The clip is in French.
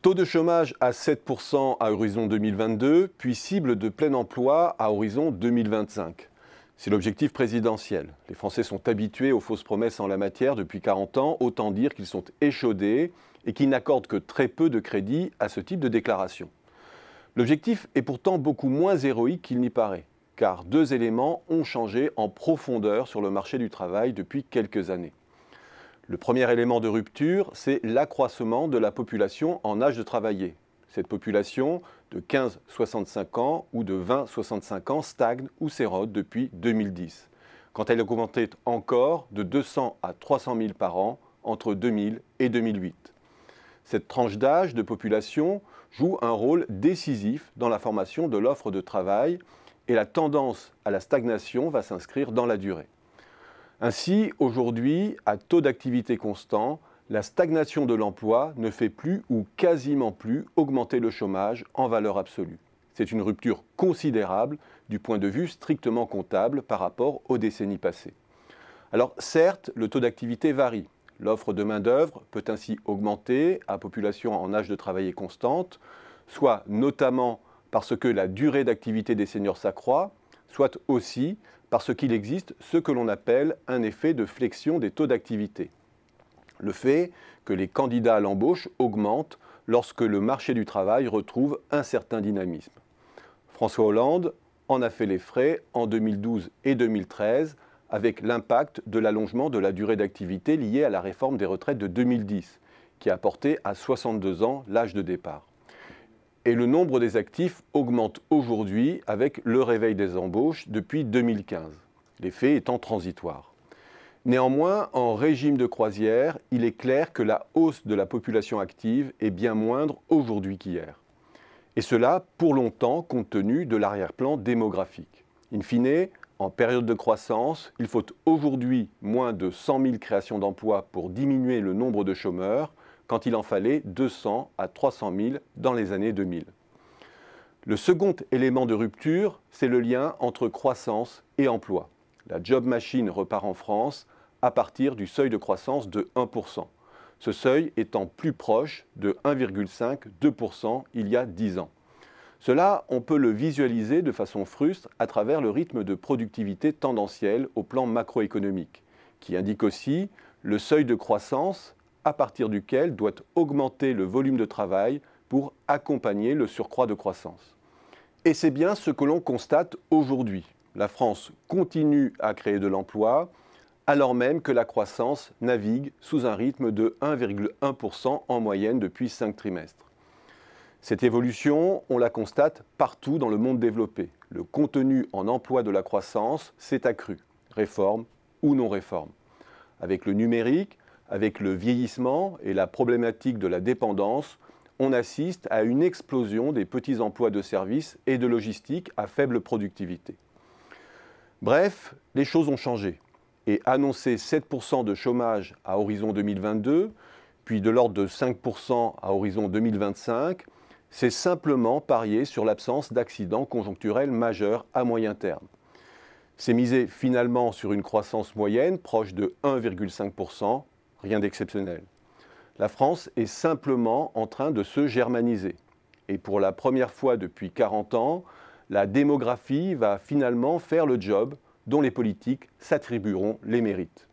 Taux de chômage à 7% à horizon 2022, puis cible de plein emploi à horizon 2025. C'est l'objectif présidentiel. Les Français sont habitués aux fausses promesses en la matière depuis 40 ans, autant dire qu'ils sont échaudés et qu'ils n'accordent que très peu de crédit à ce type de déclaration. L'objectif est pourtant beaucoup moins héroïque qu'il n'y paraît, car deux éléments ont changé en profondeur sur le marché du travail depuis quelques années. Le premier élément de rupture, c'est l'accroissement de la population en âge de travailler. Cette population de 15-65 ans ou de 20-65 ans stagne ou s'érode depuis 2010, quand elle augmentait encore de 200 à 300 000 par an entre 2000 et 2008. Cette tranche d'âge de population joue un rôle décisif dans la formation de l'offre de travail et la tendance à la stagnation va s'inscrire dans la durée. Ainsi, aujourd'hui, à taux d'activité constant, la stagnation de l'emploi ne fait plus ou quasiment plus augmenter le chômage en valeur absolue. C'est une rupture considérable du point de vue strictement comptable par rapport aux décennies passées. Alors certes, le taux d'activité varie. L'offre de main-d'œuvre peut ainsi augmenter à population en âge de travailler constante, soit notamment parce que la durée d'activité des seniors s'accroît, soit aussi parce qu'il existe ce que l'on appelle un effet de flexion des taux d'activité. Le fait que les candidats à l'embauche augmentent lorsque le marché du travail retrouve un certain dynamisme. François Hollande en a fait les frais en 2012 et 2013 avec l'impact de l'allongement de la durée d'activité liée à la réforme des retraites de 2010, qui a porté à 62 ans l'âge de départ. Et le nombre des actifs augmente aujourd'hui avec le réveil des embauches depuis 2015, l'effet étant transitoire. Néanmoins, en régime de croisière, il est clair que la hausse de la population active est bien moindre aujourd'hui qu'hier. Et cela pour longtemps compte tenu de l'arrière-plan démographique. In fine, en période de croissance, il faut aujourd'hui moins de 100 000 créations d'emplois pour diminuer le nombre de chômeurs, quand il en fallait 200 à 300 000 dans les années 2000. Le second élément de rupture, c'est le lien entre croissance et emploi. La job machine repart en France à partir du seuil de croissance de 1%. Ce seuil étant plus proche de 1,5-2% il y a 10 ans. Cela, on peut le visualiser de façon frustre à travers le rythme de productivité tendanciel au plan macroéconomique, qui indique aussi le seuil de croissance à partir duquel doit augmenter le volume de travail pour accompagner le surcroît de croissance. Et c'est bien ce que l'on constate aujourd'hui. La France continue à créer de l'emploi, alors même que la croissance navigue sous un rythme de 1,1% en moyenne depuis 5 trimestres. Cette évolution, on la constate partout dans le monde développé. Le contenu en emploi de la croissance s'est accru, réforme ou non réforme. Avec le numérique, avec le vieillissement et la problématique de la dépendance, on assiste à une explosion des petits emplois de services et de logistique à faible productivité. Bref, les choses ont changé. Et annoncer 7% de chômage à horizon 2022, puis de l'ordre de 5% à horizon 2025, c'est simplement parier sur l'absence d'accidents conjoncturels majeurs à moyen terme. C'est miser finalement sur une croissance moyenne proche de 1,5%, rien d'exceptionnel. La France est simplement en train de se germaniser. Et pour la première fois depuis 40 ans, la démographie va finalement faire le job dont les politiques s'attribueront les mérites.